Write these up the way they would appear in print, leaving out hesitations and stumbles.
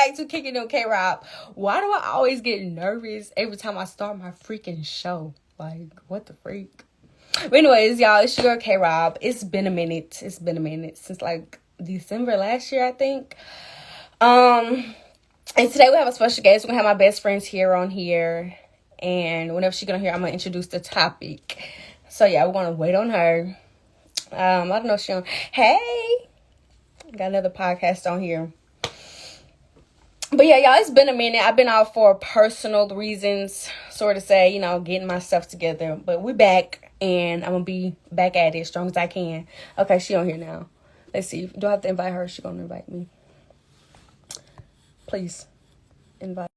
back to Kicking It with K-Rob. Why do I always get nervous every time I start my freaking show? Like, what the freak? But anyways, y'all, it's your girl K-Rob. It's been a minute. It's been a minute since like December last year, I think. And today we have a special guest. We're gonna have my best friends here on here. And whenever she's gonna hear, I'm gonna introduce the topic. So yeah, we're gonna wait on her. I don't know if she on. Hey, got another podcast on here. But yeah, y'all, it's been a minute. I've been out for personal reasons, sort of say, getting my stuff together. But we're back, and I'm gonna be back at it as strong as I can. Okay, she on here now. Let's see. Do I have to invite her? She gonna invite me. Please invite.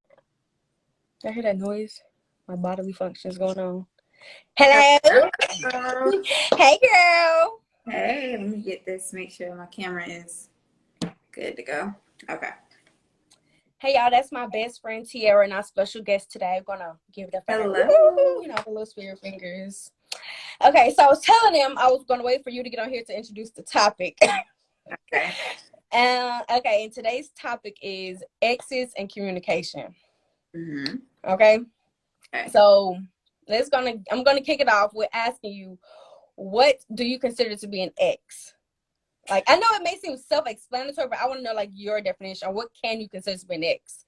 I hear that noise. My bodily functions going on. Hello. Hey, girl. Hey, let me get this. Make sure my camera is good to go. Okay. Hey, y'all. That's my best friend Tiara and our special guest today. I'm gonna give it a Hello. the little spirit fingers. Okay, so I was telling them I was gonna wait for you to get on here to introduce the topic. Okay. And today's topic is exes and communication. Mm-hmm. Okay. Okay. So I'm gonna kick it off with asking you, what do you consider to be an ex? Like, I know it may seem self-explanatory, but I want to know like your definition. Or what can you consider to be an ex?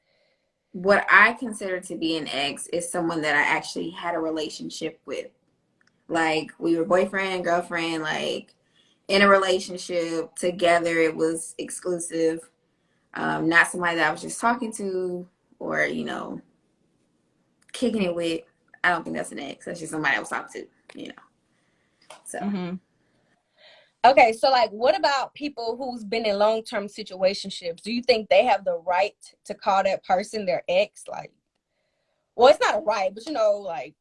What I consider to be an ex is someone that I actually had a relationship with. Like, we were boyfriend and girlfriend, like in a relationship together. It was exclusive. Not somebody that I was just talking to or, kicking it with. I don't think that's an ex. That's just somebody I was talking to, So. Mm-hmm. Okay, so like, what about people who's been in long-term situationships? Do you think they have the right to call that person their ex? Like, well, it's not a right, but like,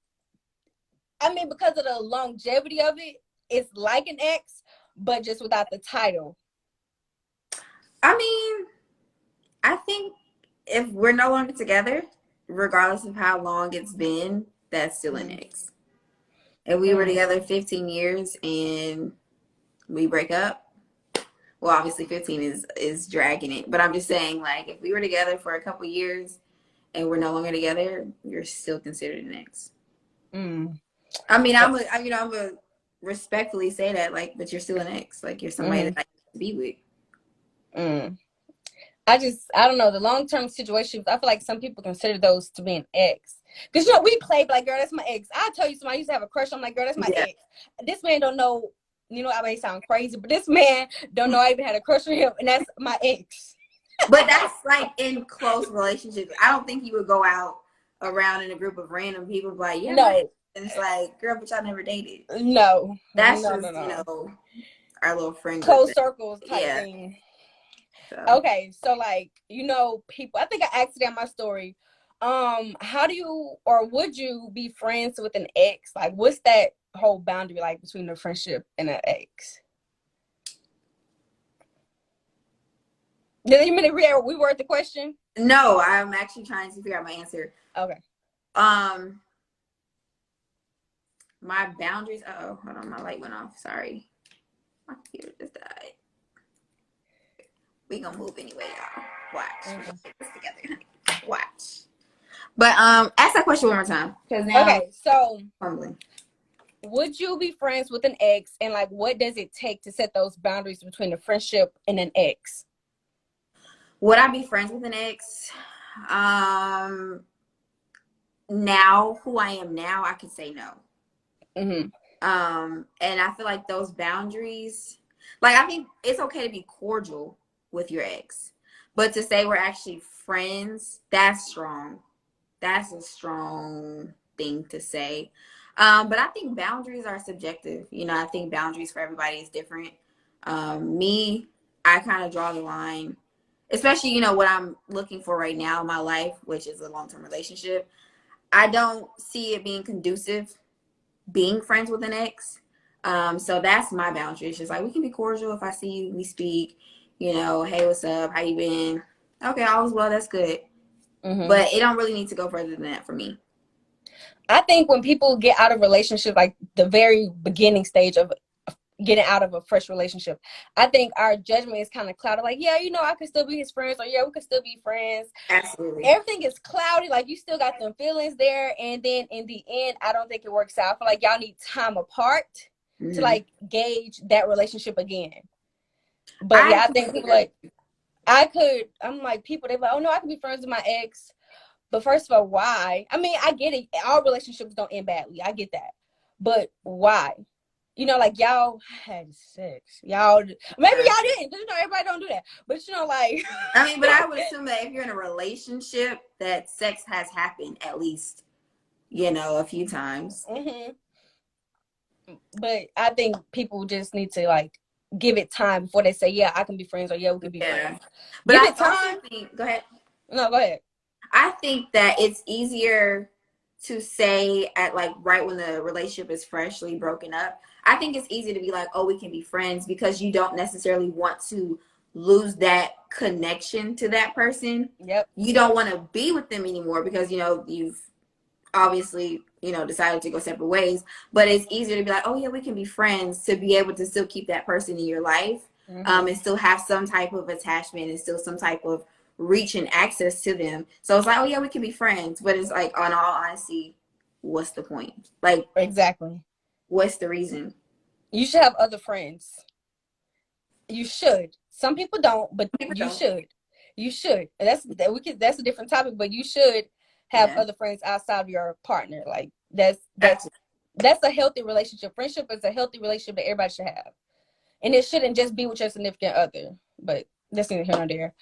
I mean, because of the longevity of it, it's like an ex, but just without the title. I mean, I think if we're no longer together, regardless of how long it's been, that's still an ex. If we were together 15 years and we break up, well, obviously 15 is dragging it. But I'm just saying, like, if we were together for a couple years and we're no longer together, you're still considered an ex. I mean, I'm a respectfully say that, like, but you're still an ex. Like, you're somebody that I used to be with. I don't know, the long-term situations, I feel like some people consider those to be an ex. Because, we play, like, girl, that's my ex. I tell you, somebody used to have a crush. I'm like, girl, that's my ex. This man don't know, I may sound crazy, but this man don't know I even had a crush on him, and that's my ex. But that's, like, in close relationships. I don't think you would go out around in a group of random people like, yeah, no. And it's like, girl, but y'all never dated. No. That's just, our little friend group. Close circles type thing. So. Okay, so like, people, I think I asked it in my story. How do you or would you be friends with an ex? Like, what's that whole boundary like between a friendship and an ex? Did you mean to reword the question? No, I'm actually trying to figure out my answer. Okay. My boundaries. Hold on, my light went off. Sorry, my computer just died. We gonna move anyway, y'all. Watch. We're gonna put this together. Watch. But ask that question one more time. Okay, so would you be friends with an ex, and like, what does it take to set those boundaries between a friendship and an ex? Would I be friends with an ex? Now, who I am now, I could say no. Mm-hmm. And I feel like those boundaries, like, I think it's okay to be cordial with your ex, but to say we're actually friends, that's strong. That's a strong thing to say. But I think boundaries are subjective. I think boundaries for everybody is different. Me, I kind of draw the line, especially, what I'm looking for right now in my life, which is a long-term relationship. I don't see it being conducive being friends with an ex. So that's my boundary. It's just like, we can be cordial. If I see you, we speak, hey, what's up? How you been? Okay, all is well. That's good. Mm-hmm. But it don't really need to go further than that for me. I think when people get out of relationship, like the very beginning stage of, getting out of a fresh relationship. I think our judgment is kind of clouded. Like, yeah, you know, I could still be his friends, or yeah, we could still be friends. Absolutely. Everything is cloudy. Like, you still got them feelings there, and then in the end, I don't think it works out. I feel like y'all need time apart to like gauge that relationship again. But yeah, I think people like I'm like, people, they're like, oh no, I can be friends with my ex. But first of all, why? I mean, I get it. All relationships don't end badly. I get that. But why? You know, like, y'all had sex. Y'all, maybe y'all didn't, because, you know, everybody don't do that. But, you know, like. I mean, but I would assume that if you're in a relationship, that sex has happened at least, you know, a few times. But I think people just need to, like, give it time before they say, yeah, I can be friends, or yeah, we can be friends. But give it time. Go ahead. No, go ahead. I think that it's easier to say at like right when the relationship is freshly broken up. I think it's easy to be like, oh, we can be friends, because you don't necessarily want to lose that connection to that person. Yep. You don't want to be with them anymore because, you know, you've obviously, you know, decided to go separate ways. But it's easier to be like, oh yeah, we can be friends, to be able to still keep that person in your life, and still have some type of attachment and still some type of reach and access to them. So it's like, oh yeah, we can be friends. But it's like, on all honesty, what's the point? Like, exactly. What's the reason? You should have other friends. You should. Some people don't, but you should. You should. That's a different topic, but you should have other friends outside of your partner. Like, that's a healthy relationship. Friendship is a healthy relationship that everybody should have. And it shouldn't just be with your significant other. But that's neither here nor there.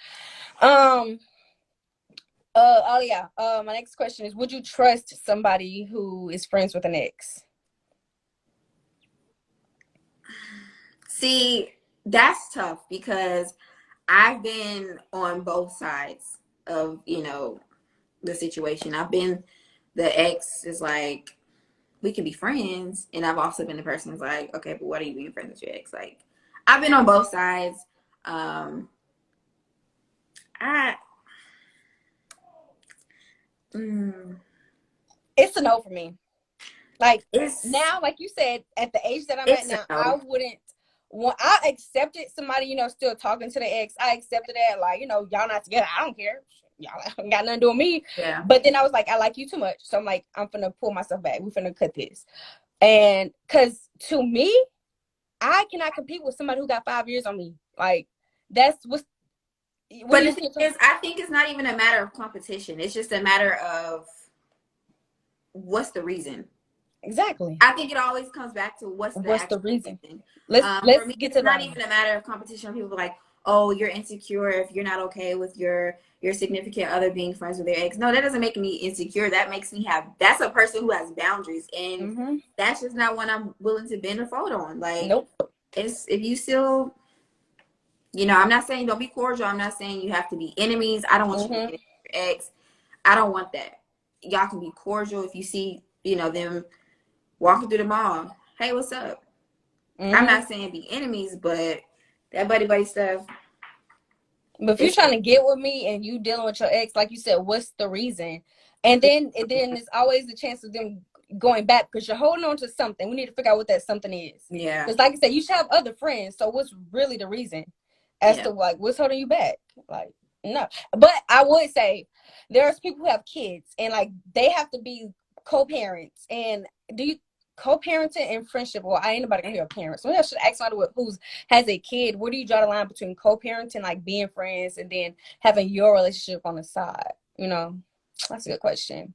My next question is, would you trust somebody who is friends with an ex? See, that's tough, because I've been on both sides of, you know, the situation. I've been the ex is like, we can be friends, and I've also been the person who's like, okay, but what are you being friends with your ex? Like, I've been on both sides. It's a no for me. Like, now, like you said, at the age that I'm at now, I wouldn't want. I accepted somebody, you know, still talking to the ex. I accepted that, like, you know, y'all not together. I don't care. Y'all ain't got nothing to do with me. Yeah. But then I was like, I like you too much, so I'm like, I'm finna pull myself back. We finna cut this. And because to me, I cannot compete with somebody who got 5 years on me. Like, that's what's. But the thing is, I think it's not even a matter of competition. It's just a matter of what's the reason. Exactly. I think it always comes back to what's the reason. Let's get to it's not even a matter of competition. People are like, oh, you're insecure if you're not okay with your significant other being friends with their ex. No, that doesn't make me insecure. That makes me that's a person who has boundaries, and that's just not one I'm willing to bend or fold on. Like, nope. It's if you still, you know, I'm not saying don't be cordial. I'm not saying you have to be enemies. I don't want you to be enemies with your ex. I don't want that. Y'all can be cordial if you see, you know, them walking through the mall. Hey, what's up? I'm not saying be enemies, but that buddy stuff. But if you're trying to get with me and you dealing with your ex, like you said, what's the reason? And then there's always the chance of them going back, because you're holding on to something. We need to figure out what that something is. Yeah. Because like I said, you should have other friends. So what's really the reason as to like what's holding you back? Like, no. But I would say there's people who have kids, and like they have to be co-parents. And do you co-parenting and friendship? Well, I ain't nobody gonna hear a parent, so I should ask somebody who has a kid. Where do you draw the line between co-parenting, like being friends, and then having your relationship on the side? You know, that's a good question.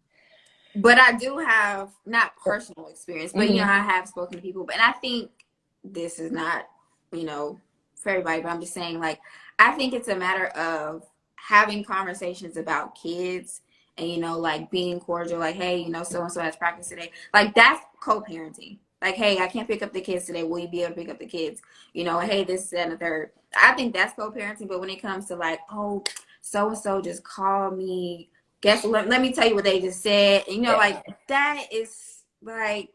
But I do have not personal experience, but you know, I have spoken to people, and I think this is not, you know, for everybody, but I'm just saying, like, I think it's a matter of having conversations about kids. And, you know, like being cordial, like, hey, you know, so-and-so has practice today. Like, that's co-parenting. Like, hey, I can't pick up the kids today. Will you be able to pick up the kids? You know, hey, this, that, and the third. I think that's co-parenting. But when it comes to like, oh, so-and-so just called me. Let me tell you what they just said. And, you know, like, that is like,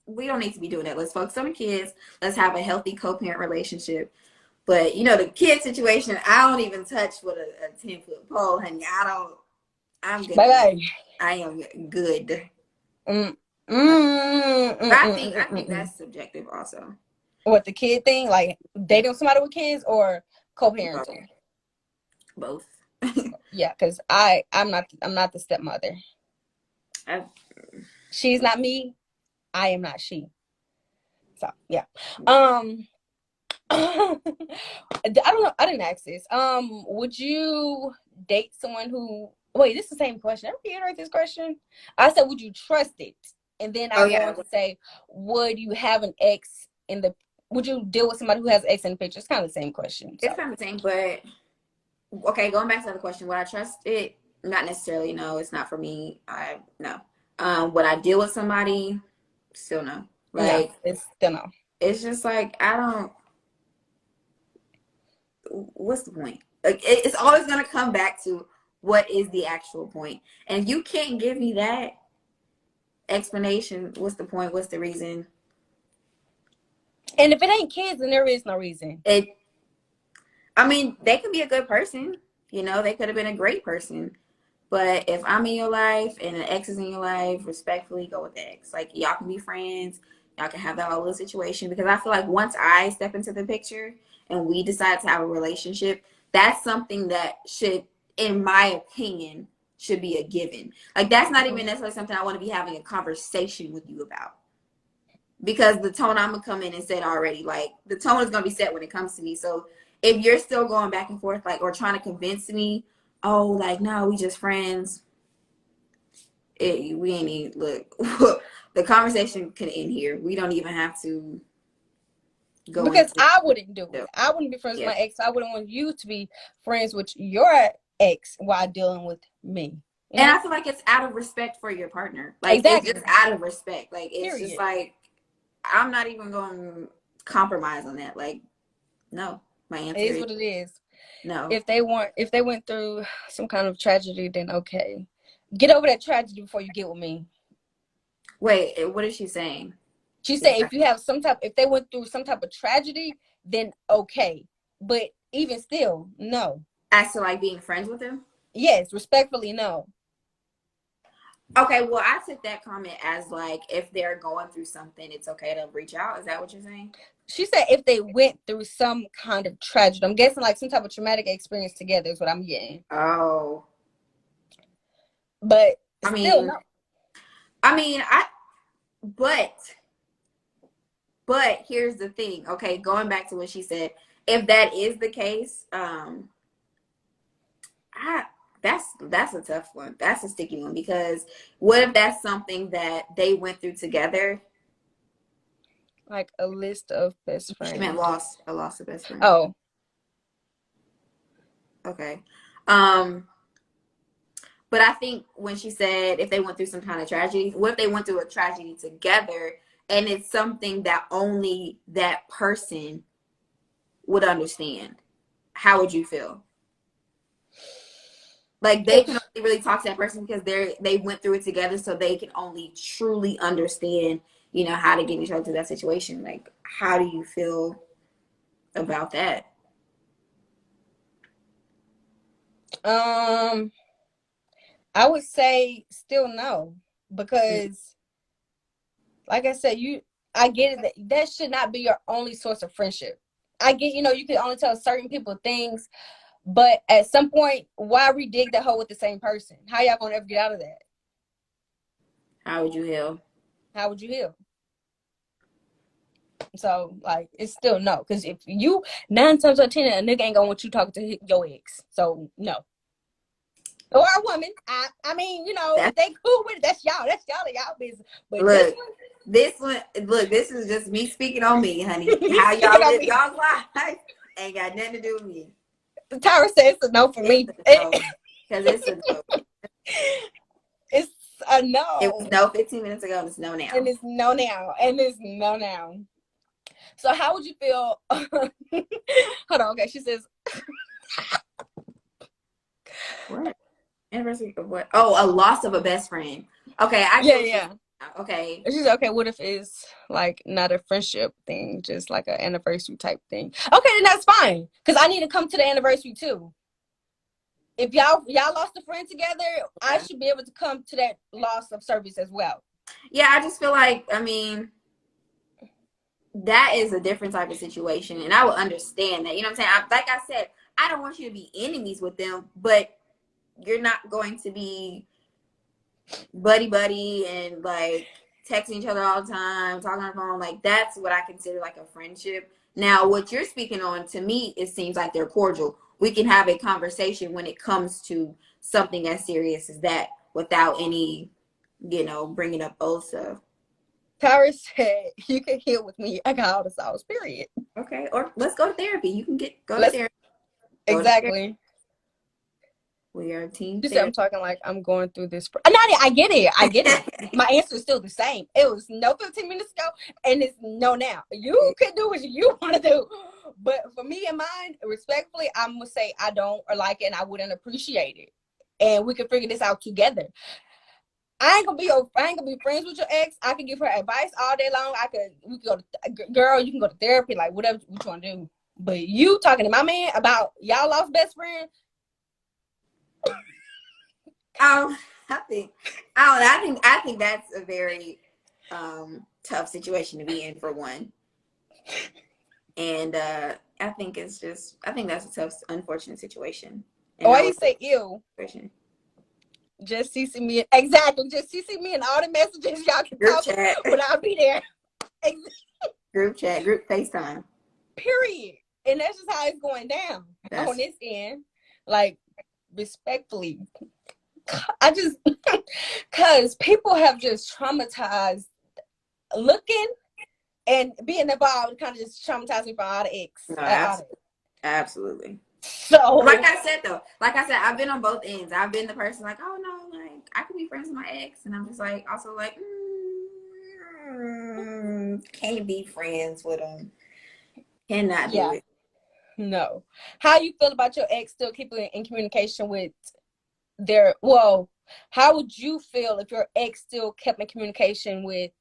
we don't need to be doing that. Let's focus on the kids. Let's have a healthy co-parent relationship. But, you know, the kid situation, I don't even touch with a 10-foot pole, honey. I'm good. Bye-bye. I am good. I think that's subjective also. What, the kid thing, like Yeah. dating somebody with kids or co-parenting? Both. Yeah, because I'm not the stepmother. I, She's not me. I am not she. So yeah. Um, I don't know. I didn't ask this. Would you date someone who? Wait, this is the same question. I reiterate this question. I said, would you trust it? And then oh I go yeah, on to say, would you have an ex in the? Would you deal with somebody who has an ex in the picture? It's kind of the same question. it's So kind of the same. But okay, going back to the question, would I trust it? Not necessarily. No, it's not for me. I no. Would I deal with somebody? Still no. no, Like it's still no. it's just like I don't. What's the point? Like it's always gonna come back to what is the actual point, and if you can't give me that explanation, what's the point? What's the reason? And if it ain't kids, then there is no reason. It. I mean, they could be a good person. You know, they could have been a great person. But if I'm in your life and an ex is in your life, respectfully go with the ex. Like y'all can be friends. Y'all can have that whole little situation. Because I feel like once I step into the picture and we decide to have a relationship, that's something that should, in my opinion, should be a given. Like that's not even necessarily something I want to be having a conversation with you about. Because the tone I'm gonna come in and set already, like the tone is gonna be set when it comes to me. So if you're still going back and forth, like or trying to convince me, oh, like no, we just friends. We ain't even look. The conversation can end here. We don't even have to go Because into. I wouldn't do No. it. I wouldn't be friends with Yeah, my ex. I wouldn't want you to be friends with your ex while dealing with me. You and know? I feel like it's out of respect for your partner. Like it's Exactly. just out of respect. Like it's just Period. like I'm not even going to compromise on that. Like no, my It answer is is what it is. no. If they went through some kind of tragedy, then okay. Get over that tragedy before you get with me. Wait, what is she saying? She said if you have if they went through some type of tragedy, then okay. But even still, no. As to like being friends with him? Yes, respectfully, no. Okay, well, I took that comment as like if they're going through something, it's okay to reach out. Is that what you're saying? She said if they went through some kind of tragedy. I'm guessing like some type of traumatic experience together is what I'm getting. Oh, But I still, mean, no. I mean, I, but, but here's the thing. Okay, going back to what she said, if that is the case, I that's a tough one. That's a sticky one because what if that's something that they went through together? Like a list of best She meant friends. lost a loss of best friend. Oh, Okay. Um, but I think when she said if they went through some kind of tragedy, what if they went through a tragedy together and it's something that only that person would understand? How would you feel? Like they can if only really talk to that person because they went through it together, so they can only truly understand, you know, how to get each other through that situation. Like, how do you feel about that? I would say still no because, like I said, I get it that should not be your only source of friendship. I get, you can only tell certain people things, but at some point, why redig that hole with the same person? How y'all gonna ever get out of that? How would you feel? How would you heal? So like it's still no, because if you 9 times out of 10 a nigga ain't gonna want you talking to your ex. So no. Or a woman. I mean, if That's they cool with it, that's y'all and y'all business. But this look. This one, look. This is just me speaking on me, honey. one, you How speaking y'all on live me. y'all's life ain't got nothing to do with me. Tyra says it's a no for It's me. a no because it's a no. It's a It was no. no 15 minutes ago, and it's no And now. it's no now. And it's no now. So how would you feel? Hold on, okay. She says, What? Anniversary of what? Oh, a loss of a best friend. Okay, I get yeah, what you're yeah. saying. Okay. She's okay. What if it's like not a friendship thing, just like an anniversary type thing? Okay, then that's fine. Cause I need to come to the anniversary too. If y'all lost a friend together, I Okay. should be able to come to that loss of service as well. Yeah, I just feel like, I mean, that is a different type of situation, and I would understand that. You know what I'm saying? Like I said, I don't want you to be enemies with them, but you're not going to be buddy buddy and like texting each other all the time, talking on the phone. Like that's what I consider like a friendship. Now, what you're speaking on, to me, it seems like they're cordial. We can have a conversation when it comes to something as serious as that without any, bringing up old stuff. Tyra said, "You can heal with me. I got all the sauce. Period." Okay, or let's go to therapy. You can go to Let's therapy. exactly. We are a team. You said I'm talking like I'm going through this. I get it. I get it. My answer is still the same. It was no 15 minutes ago, and it's no now. You can do what you want to do, but for me and mine, respectfully, I'm gonna say I don't or like it, and I wouldn't appreciate it, and we can figure this out together. I ain't gonna be friends with your ex. I can give her advice all day long. We could go to, girl, you can go to therapy, like whatever you want to do. But you talking to my man about y'all lost best friend? I think that's a very tough situation to be in, for one. And I think that's a tough, unfortunate situation. Why you say ew? Just CC me. Exactly. Just CC me and all the messages y'all can group talk chat. But I'll be there. Group chat, group FaceTime. Period. And that's just how it's going down on this end. Like, respectfully. I just, because people have just traumatized looking and being involved, kind of just traumatized me from all the ex. No, absolutely. So, like I said, I've been on both ends. I've been the person like, oh no, like I could be friends with my ex, and I'm just like, also like, can't be friends with them. Cannot do it. No. How you feel about your ex still keeping in communication with how would you feel if your ex still kept in communication with,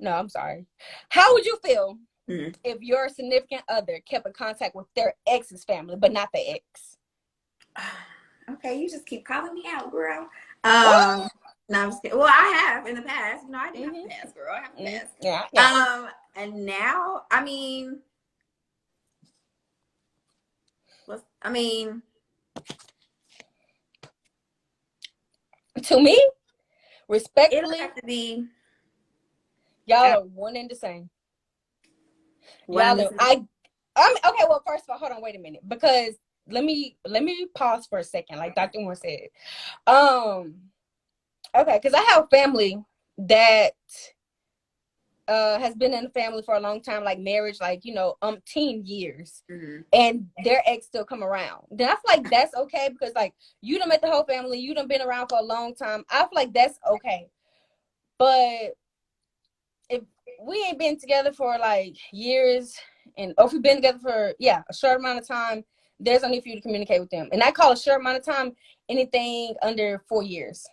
how would you feel if your significant other kept in contact with their ex's family, but not the ex? Okay, you just keep calling me out, girl. No, I'm just kidding. Well, I have in the past. I did have the past, girl. I have the past. Yeah. And now, to me, respectfully, it'll have to be. Y'all are one and the same. Okay. Well, first of all, hold on, wait a minute, because let me pause for a second, like Dr. Moore said. Okay, because I have family that has been in the family for a long time, like marriage, like 10 years, and their ex still come around. Then I feel like that's okay, because like you done met the whole family, you done been around for a long time. I feel like that's okay. But if we ain't been together for like years, and if we've been together for a short amount of time, there's no need for you to communicate with them. And I call a short amount of time anything under 4 years.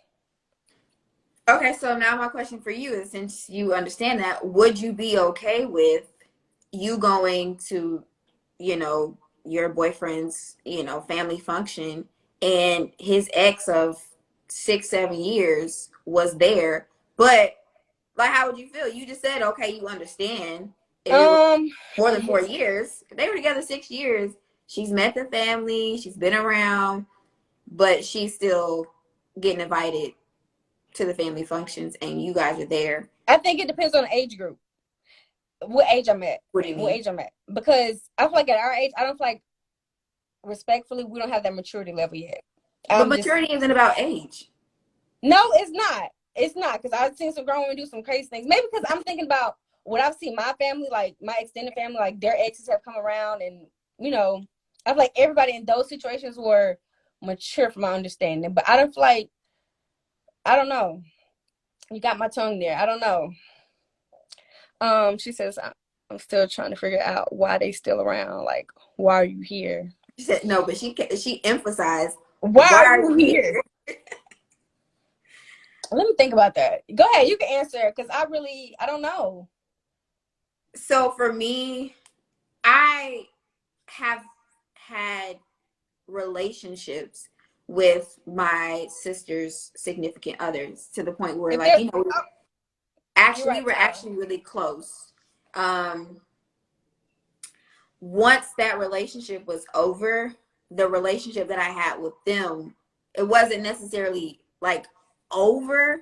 Okay, so now my question for you is, since you understand that, would you be okay with you going to, your boyfriend's, family function, and his ex of 6-7 years was there, but like, how would you feel? You just said, okay, you understand. If it was more than 4 years, they were together 6 years. She's met the family, she's been around, but she's still getting invited to the family functions, and you guys are there. I think it depends on the age group. What age I'm at. What do you mean? What age I'm at. Because I feel like at our age, I don't feel like, respectfully, we don't have that maturity level yet. But maturity isn't about age. No, it's not. It's not, because I've seen some grown women do some crazy things. Maybe because I'm thinking about what I've seen my family, like my extended family, like their exes have come around, and I feel like everybody in those situations were mature from my understanding. But I don't feel like, I don't know. You got my tongue there. I don't know. She says, I'm still trying to figure out why they still around. Like, why are you here? She said no, but she emphasized, why are you here? Let me think about that. Go ahead, you can answer, because I don't know. So for me, I have had relationships with my sister's significant others to the point where, like, we were actually really close. um, once that relationship was over, the relationship that I had with them, it wasn't necessarily like over,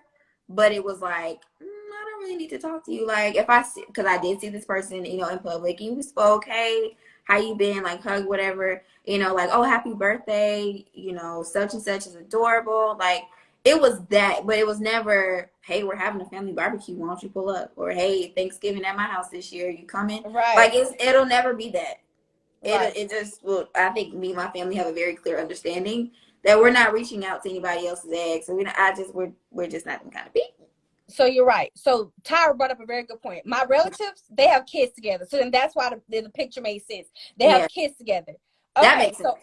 but it was like, I don't really need to talk to you. Like if I see, because I did see this person, you know, in public, and we spoke, hey, how you been? Like hug, whatever, you know, like, oh, happy birthday, you know, such and such is adorable. Like it was that, but it was never, hey, we're having a family barbecue. Why don't you pull up? Or hey, Thanksgiving at my house this year. You coming? Right. Like it'll never be that. Right. It just well, I think me and my family have a very clear understanding that we're not reaching out to anybody else's eggs. So we're just not the kind of people. So you're right. So Tyra brought up a very good point. My relatives, they have kids together. So then that's why the picture made sense. They have Yeah, kids together. that Okay, makes sense. so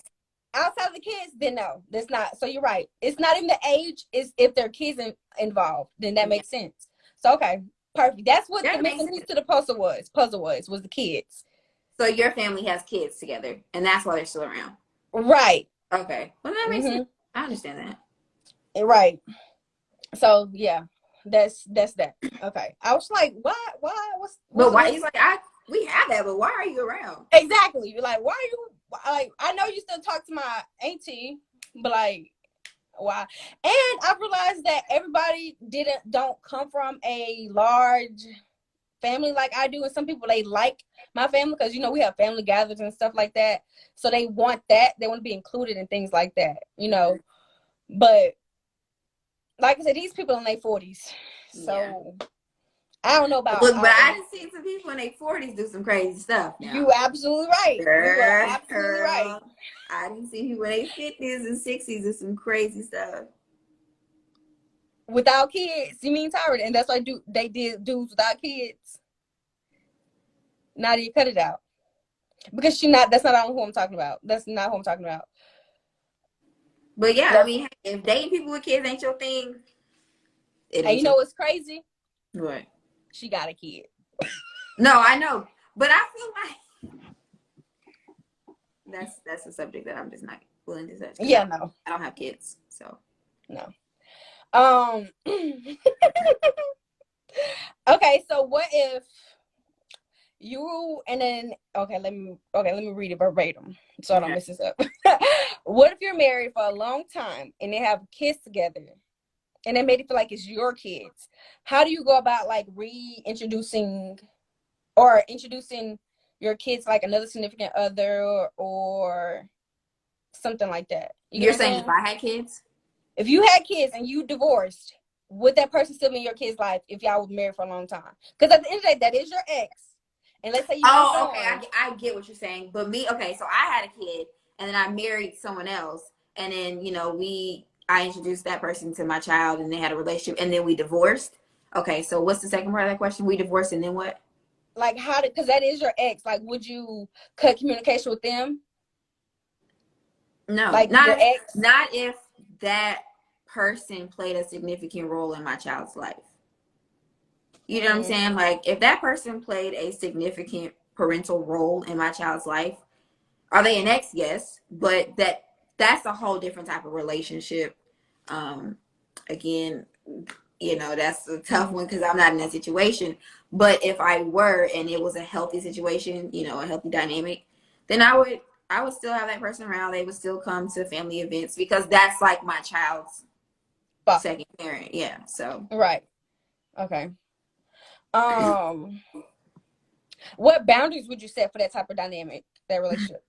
outside of the kids, then no, that's not. So you're right. It's not even the age. It's if there are kids involved, then that Yeah, makes sense. So okay, perfect. That's what the that makes missing piece sense. to the puzzle was the kids. So your family has kids together, and that's why they're still around. Right. Okay, well that makes sense. Mm-hmm. I understand that. Right. So yeah, that's that. Okay. I was like, why? What's But the why? He's miss? like, we have that, but why are you around? Exactly. You're like, why are you like? I know you still talk to my auntie, but like, why? And I realized that everybody don't come from a large family like I do, and some people they like my family because you know we have family gatherings and stuff like that, so they want that. They want to be included in things like that, you know. But like I said, these people in their 40s, Yeah. so I don't know about Look, but our I age. done seen some people in their 40s do some crazy stuff now. You absolutely right. You are absolutely right. Girl, I didn't see people in their 50s and 60s do some crazy stuff. Without kids, you mean Tyra? And that's why they did dudes without kids. Nadia, cut it out because she not. That's not who I'm talking about. That's not who I'm talking about. But yeah, I That's, mean, if dating people with kids ain't your thing, it and ain't you your know what's crazy? what? She got a kid. No, I know, but I feel like that's a subject that I'm just not willing to touch because Yeah, no, I don't have kids, so no. Um. Okay, so what if you and then let me read it verbatim so I don't okay. mess this up. What if you're married for a long time and they have kids together and they made it feel like it's your kids? How do you go about like reintroducing or introducing your kids like another significant other or something like that? You get You're what I'm saying if saying? I had kids? If you had kids and you divorced, would that person still be in your kid's life if y'all were married for a long time? Because at the end of the day, that is your ex. And let's say you moved Oh, okay. on. I get what you're saying. But me, okay, so I had a kid and then I married someone else. And then, you know, I introduced that person to my child and they had a relationship and then we divorced. Okay, so what's the second part of that question? We divorced and then what? Like how did because that is your ex. Like would you cut communication with them? No, Like your ex? not if that person played a significant role in my child's life. You know what I'm Mm, saying? Like if that person played a significant parental role in my child's life, are they an ex? Yes, but that's a whole different type of relationship. Um, again, you know, that's a tough one because I'm not in that situation. But if I were and it was a healthy situation, you know, a healthy dynamic, then I would still have that person around. They would still come to family events because that's like my child's father. second parent. Yeah. So Right. Okay. Um what boundaries would you set for that type of dynamic, that relationship?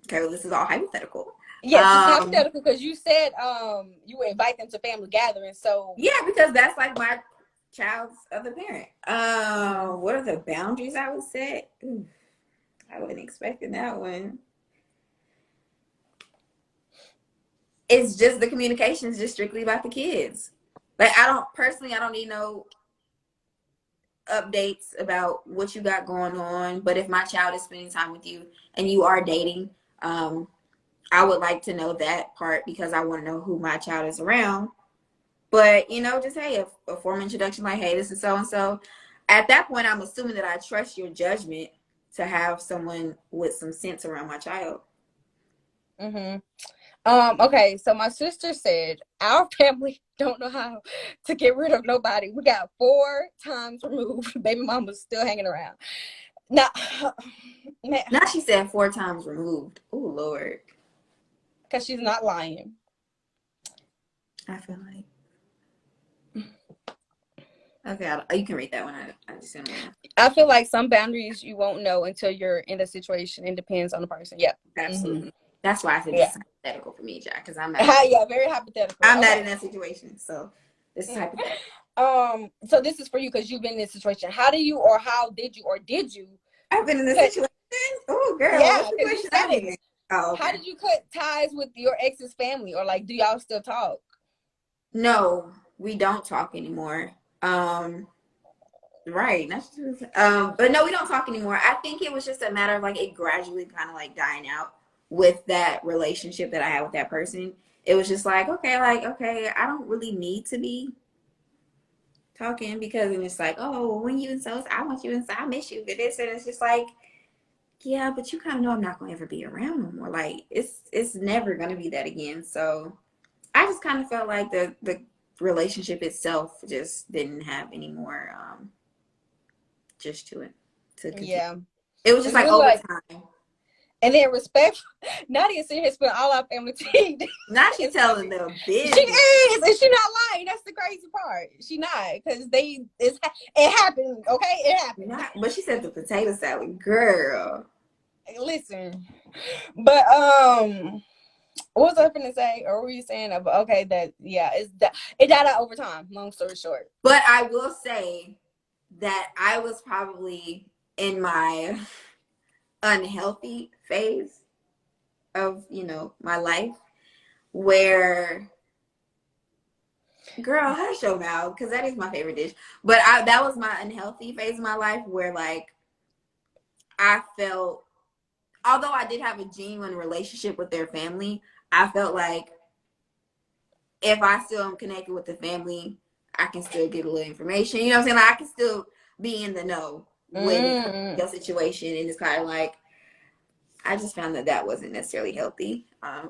okay, well, this is all hypothetical. Yes, it's Um, hypothetical because you said you would invite them to family gatherings. So yeah, because that's like my child's other parent. What are the boundaries I would set? Ooh, I wasn't expecting that one. It's just the communication is just strictly about the kids. Like I don't need no updates about what you got going on. But if my child is spending time with you and you are dating, I would like to know that part because I want to know who my child is around. But you know, just hey, a formal introduction like, hey, this is so and so. At that point, I'm assuming that I trust your judgment to have someone with some sense around my child. okay, so my sister said our family don't know how to get rid of nobody. We got 4 times removed. Baby mama's still hanging around. Now, man, Now she said 4 times removed. Oh Lord. because she's not lying. I feel like. Okay, you can read that one. I just didn't want to. I feel like some boundaries you won't know until you're in the situation. It depends on the person. Yep. Absolutely. That's why I said Yeah. this is hypothetical for me, Jack, because I'm not. Yeah, very hypothetical. I'm not Okay. in that situation, so this is hypothetical. So this is for you because you've been in this situation. How did you I've been in this situation. Oh, girl, yeah, what because you situation said I been it. in? Oh, okay. How did you cut ties with your ex's family, or like, do y'all still talk? No, we don't talk anymore. Right. That's true. But no, we don't talk anymore. I think it was just a matter of like it gradually kind of like dying out with that relationship that I had with that person. It was just like, okay, I don't really need to be talking because it's like, oh, when you and so I want you and so I miss you. This and it's just like, yeah, but you kind of know I'm not gonna ever be around no more. Like it's never gonna be that again. So I just kind of felt like the relationship itself just didn't have any more just to it to continue. Yeah, It was just it's like really over like, time. and then respect. Nadia sitting here spilling all our family tea. Now she telling the She business. is, and she not lying. That's the crazy part. She not, because it happened. Okay, it happened. Not, but she said the potato salad, girl. Listen, but what was I gonna say? Or were you saying about okay that yeah, it died out over time. Long story short. But I will say that I was probably in my unhealthy phase of my life where girl hush your mouth because that is my favorite dish, but that was my unhealthy phase of my life where like I felt, although I did have a genuine relationship with their family, I felt like if I still am connected with the family, I can still get a little information. You know what I'm saying? Like I can still be in the know when it comes to your situation, and it's kind of like I just found that wasn't necessarily healthy.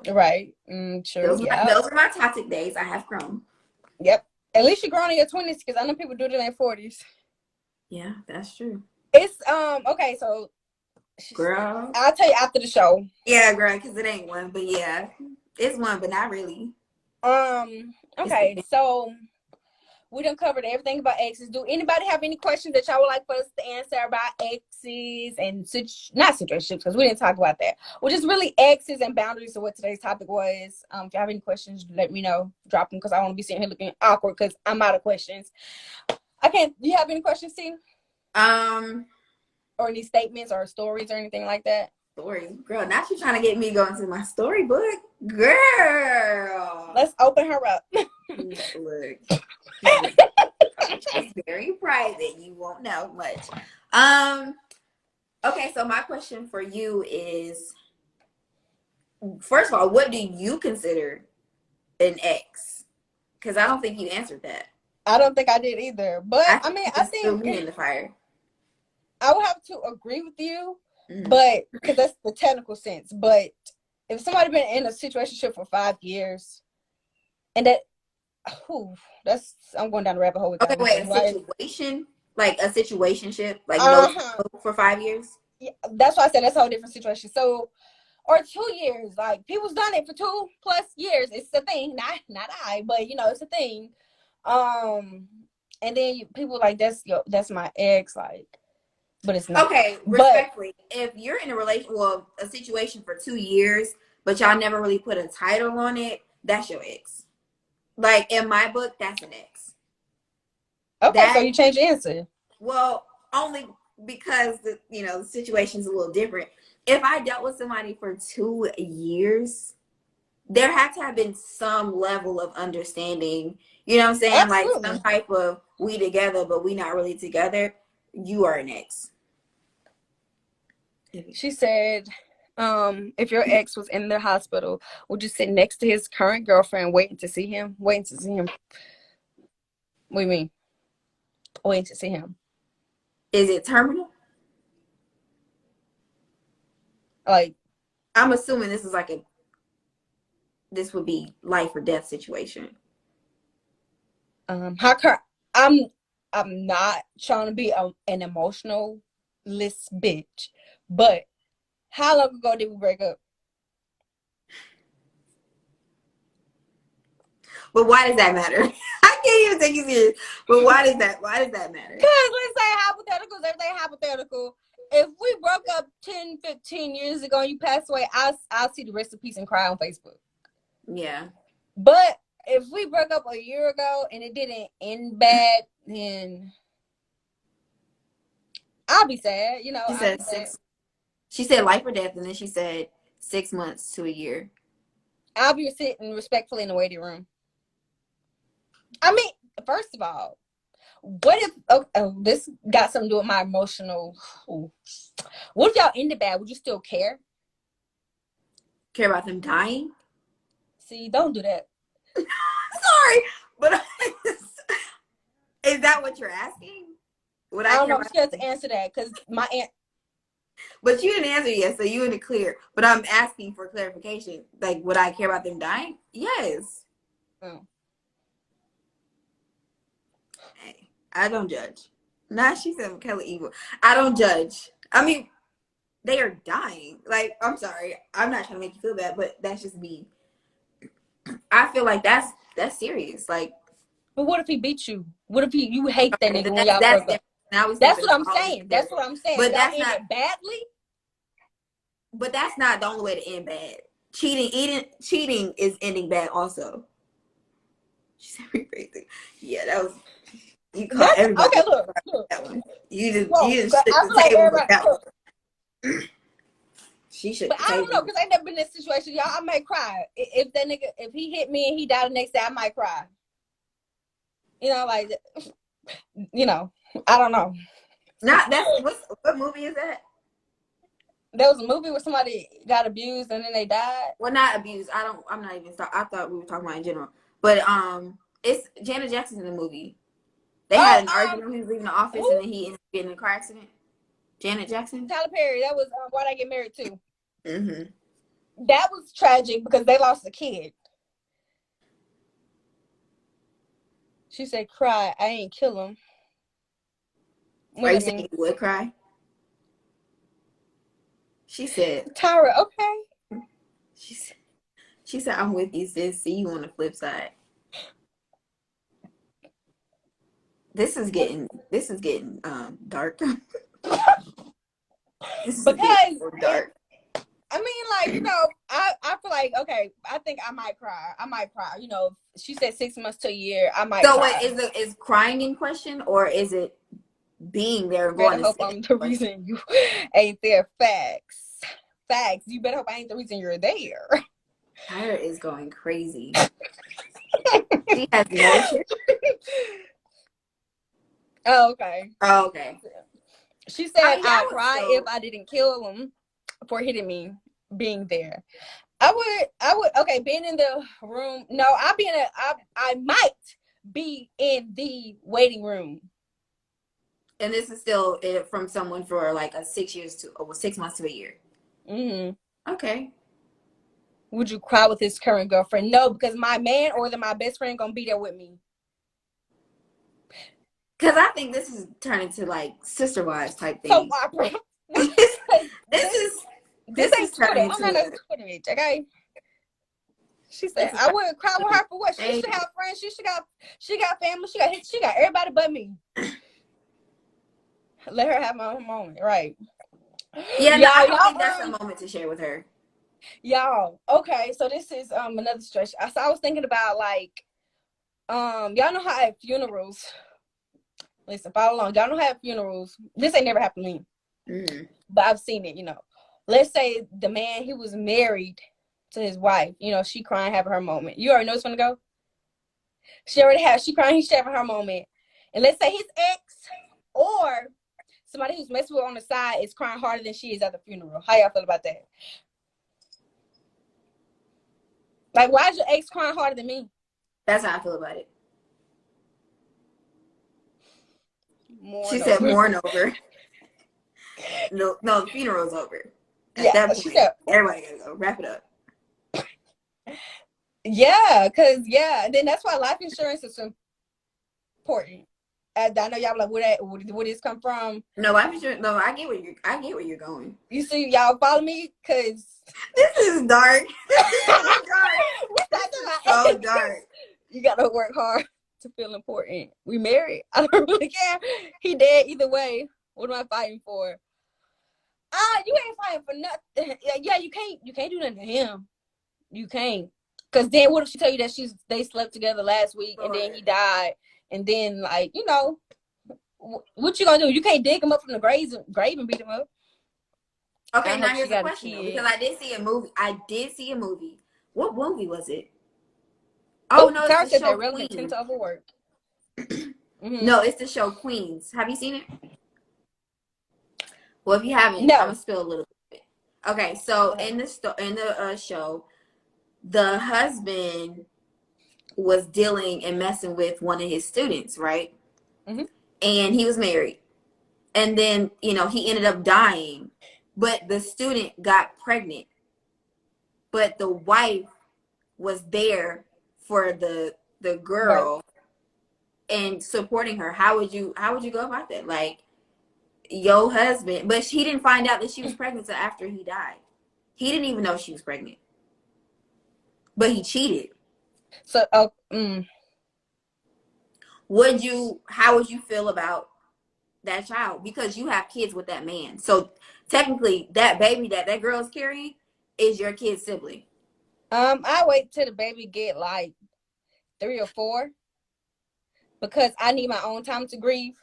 Right. True. Yeah. Those are my toxic days. I have grown. Yep. At least you're growing in your 20s, because I know people do it in their 40s. Yeah, that's true. It's okay. So, Girl. I'll tell you after the show. Yeah, girl, because it ain't one, but yeah, it's one, but not really. Okay. So we done covered everything about exes. Do anybody have any questions that y'all would like for us to answer about exes and not situationships, because we didn't talk about that. Well, just really exes and boundaries of what today's topic was. If you have any questions, let me know. Drop them, because I want to be sitting here looking awkward because I'm out of questions. I can't. Do you have any questions, T? Or any statements or stories or anything like that? Stories, girl. Now she's trying to get me going to my storybook, girl. Let's open her up. Look, it's very private. You won't know much. Okay, so my question for you is, first of all, what do you consider an ex? Because I don't think you answered that. I don't think I did either. But I mean, I think in the fire. I would have to agree with you, but because that's the technical sense. But if somebody been in a situationship for 5 years, and I'm going down the rabbit hole with that. Okay, wait, a situation, like a situationship, like for 5 years. Yeah, that's why I said that's a whole different situation. So, or 2 years, like people's done it for 2+ years. It's a thing, not I, but it's a thing. And then people like that's my ex, like. But it's not. Okay, respectfully, if you're in a situation for 2 years, but y'all never really put a title on it, that's your ex. Like in my book, that's an ex. Okay, so you change the answer. Well, only because the situation's a little different. If I dealt with somebody for 2 years, there had to have been some level of understanding. You know what I'm saying? Absolutely. Like some type of we together, but we not really together. You are an ex. She said, if your ex was in the hospital, would you sit next to his current girlfriend waiting to see him? What do you mean? Waiting to see him. Is it terminal? Like, I'm assuming this would be life or death situation. How can I'm not trying to be an emotional list bitch, but how long ago did we break up? But why does that matter? I can't even take you serious. But why does that matter? Because let's say hypotheticals, everything hypothetical. If we broke up 10, 15 years ago and you passed away, I'll see the rest of peace and cry on Facebook. Yeah. But if we broke up a year ago and it didn't end bad, then I'll be sad. You know, She I'll said be sad. she said life or death, and then she said 6 months to a year. I'll be sitting respectfully in the waiting room. I mean, first of all, what if this got something to do with my emotional? What if y'all ended bad? Would you still care? Care about them dying? See, don't do that. Sorry, but is that what you're asking? I don't know if she has to answer that because my aunt. But you didn't answer yet, so you in the clear. But I'm asking for clarification. Like, would I care about them dying? Yes. Oh. Hey, I don't judge. Nah, she said Michaela evil. I don't judge. I mean, they are dying. Like, I'm sorry. I'm not trying to make you feel bad, but that's just me. I feel like that's serious. Like, but what if he beat you? What if you hate that nigga when y'all that's broke up? now That's what I'm saying. That's what I'm saying. But y'all that's ended badly. But that's not the only way to end bad. Cheating is ending bad also. She said rephrasing. Yeah, that was you caught That's, everybody. okay, look. That one. You just Whoa, you I just feel the like table everybody. with that one. She shook But the I table. don't know because I never been in this situation. Y'all, I might cry if that nigga if he hit me and he died the next day. I might cry. You know, like I don't know. Not that's what movie is that? There was a movie where somebody got abused and then they died. Well, not abused. I'm not even. I thought we were talking about in general. But it's Janet Jackson in the movie. They had an argument when he was leaving the office, and then he ended up getting in a car accident. Janet Jackson. Tyler Perry. That was Why'd I Get Married Too. Mm-hmm. That was tragic because they lost a kid. She said, "Cry. I ain't kill him." Are you saying you would cry? She said, "Tyra, okay." She said, "I'm with you, sis. See you on the flip side." This is getting dark. Because dark. I mean, like, I feel like, okay, I think I might cry. She said 6 months to a year. I might cry. So wait, is crying in question, or is it being there and Better going hope I'm the reason you ain't there. Facts. You better hope I ain't the reason you're there. Tyra is going crazy. She has emotion. Oh, okay. Oh, okay. She said I'd cry if I didn't kill him for hitting me being there. I would okay, being in the room. No, I might be in the waiting room. And this is still from someone for like 6 months to a year. Mm-hmm. Okay. Would you cry with his current girlfriend? No, because my man or my best friend gonna be there with me. Because I think this is turning to like sister wives type thing. So Barbara, this ain't Twitter. I'm not a Twitter bitch, okay? She said I wouldn't cry with her for what? She should have friends. She got family. She got everybody but me. Let her have my own moment, right? Yeah, no, I don't think that's a moment to share with her. Y'all, okay, so this is another stretch. So I was thinking about like, y'all know how at funerals. Listen, follow along. Y'all know how at funerals. This ain't never happened to me, but I've seen it. Let's say the man, he was married to his wife. She crying, having her moment. You already know it's gonna go. She crying, he's having her moment, and let's say his ex or somebody who's messing with her on the side is crying harder than she is at the funeral. How y'all feel about that? Like, why is your ex crying harder than me? That's how I feel about it. She said mourn over. No, the funeral's over. At that point, everybody gotta go. Wrap it up. Yeah, because then that's why life insurance is important. And I know y'all like, where this come from? No, I get where you're going. You see, y'all follow me? Because This is dark. This is dark. we talking about So dark. You gotta work hard to feel important. We married. I don't really care. He dead either way. What am I fighting for? You ain't fighting for nothing. Yeah, you can't do nothing to him. You can't. Cause then what if she tell you that they slept together last week and then he died, and then like, you know, what you gonna do? You can't dig him up from the grave and beat him up. Okay, now here's a question though, because I did see a movie. What movie was it? Oh no, it's the show Queens. Tend to overwork. No, it's the show Queens. Have you seen it? Well, if you haven't, no. I'm gonna spill a little bit. Okay, so in the show, the husband was dealing and messing with one of his students, right? Mm-hmm. And he was married, and then he ended up dying, but the student got pregnant, but the wife was there for the girl. Right. And supporting her. How would you go about that? Like, your husband, but he didn't find out that she was pregnant until after he died. He didn't even know she was pregnant, but he cheated. So, how would you feel about that child? Because you have kids with that man. So technically, that baby that girl's carrying is your kid's sibling. I wait till the baby get like 3 or 4, because I need my own time to grieve.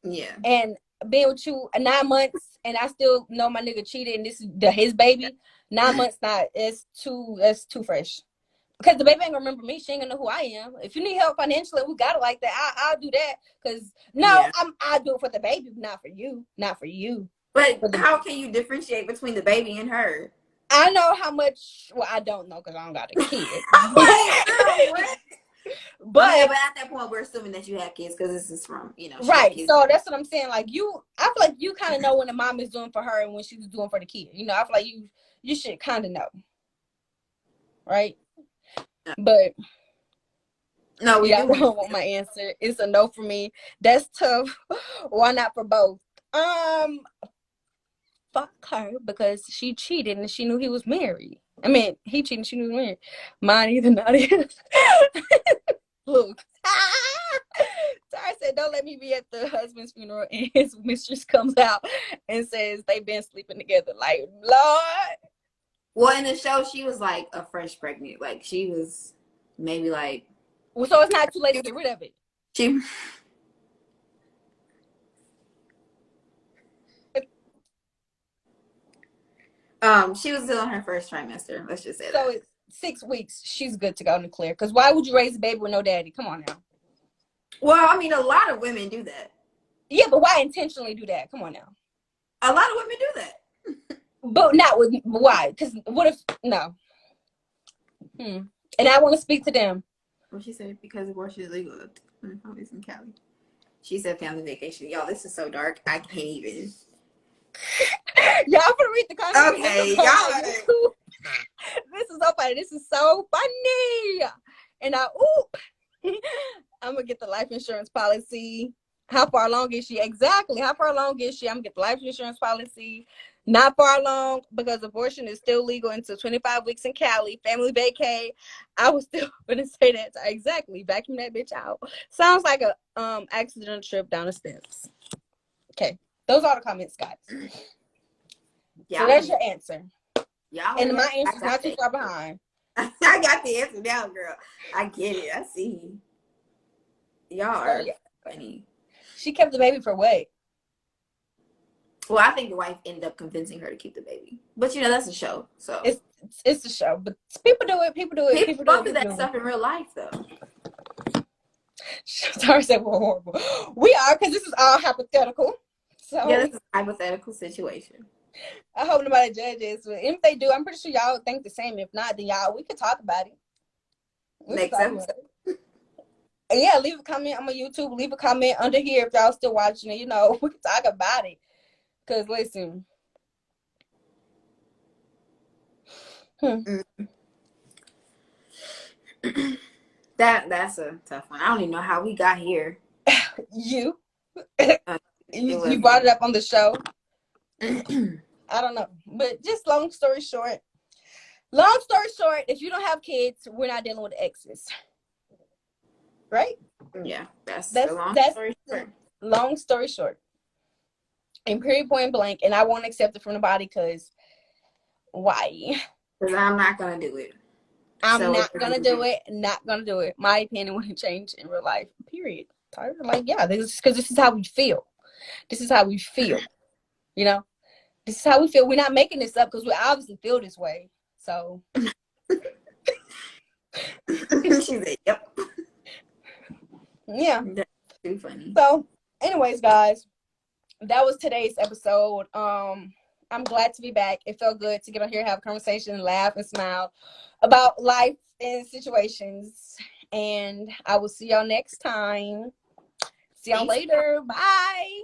Yeah. And being with you 9 months and I still know my nigga cheated and this is his baby, 9 months that's too fresh. Because the baby ain't gonna remember me. She ain't gonna know who I am. If you need help financially, we got it like that. I'll do that. Because I'll do it for the baby, not for you. Not for you. But how can you differentiate between the baby and her? I know how much. Well, I don't know because I don't got a kid. Girl, what? But at that point, we're assuming that you have kids because this is from right. So that's what I'm saying. Like I feel like you kind of know when the mom is doing for her and when she's doing for the kid. I feel like you should kind of know, right? No. But no, we don't want my answer. It's a no for me. That's tough. Why not for both? Fuck her because she cheated and she knew he was married. I mean, he cheated and she knew he was married. Mine either not either. Look. Tara said, don't let me be at the husband's funeral and his mistress comes out and says they've been sleeping together. Like, Lord. Well, in the show, she was like a fresh pregnant. Like, she was maybe like. Well, so it's not too late to get rid of it. She was still in her first trimester. Let's just say so it's 6 weeks. She's good to go in the clear. Because why would you raise a baby with no daddy? Come on now. Well, I mean, a lot of women do that. Yeah, but why intentionally do that? Come on now. A lot of women do that. But not with why? Because what if no? And I want to speak to them. Well, she said because abortion is legal in Cali. She said family vacation. Y'all, this is so dark. I can't even. Y'all gonna read the comments. Okay, y'all. This is so funny. This is so funny. And I'm gonna get the life insurance policy. How far along is she? Exactly. How far along is she? I'm gonna get the life insurance policy. Not far along because abortion is still legal until 25 weeks in Cali. Family vacay. I was still gonna say that. Exactly. Vacuum that bitch out. Sounds like a accidental trip down the steps. Okay. Those are the comments, guys. Yeah, so that's your answer. Yeah. And my answer's not too far behind. I got the answer now, girl. I get it. I see. Y'all are funny. She kept the baby for what? Well, I think the wife ended up convincing her to keep the baby. But that's a show. So it's a show. But people do it. People do it. People do that stuff in real life, though. Sorry, said we're horrible. We are, because this is all hypothetical. So yeah, this is a hypothetical situation. I hope nobody judges. But if they do, I'm pretty sure y'all think the same. If not, then we could talk about it. Makes sense. Yeah, leave a comment on my YouTube. Leave a comment under here if y'all still watching it. We can talk about it. Because, listen. That's a tough one. I don't even know how we got here. You. Uh, it You was. brought it up on the show. I don't know. But just long story short, if you don't have kids, we're not dealing with exes. Right? Yeah, that's the That's long that's story short. long story short. And period point blank. And I won't accept it from the body because why? Because I'm not gonna do it. I'm So not gonna do it. Not gonna do it. My opinion wouldn't change in real life. Period. Like, yeah, this is because this is how we feel. This is how we feel. You know, this is how we feel. We're not making this up because we obviously feel this way. So, she said, "Yep." yeah. That's too funny. So, anyways, guys, that was today's episode. I'm glad to be back. It felt good to get on here, have a conversation, and laugh and smile about life and situations. And I will see y'all next time. See y'all later. Bye.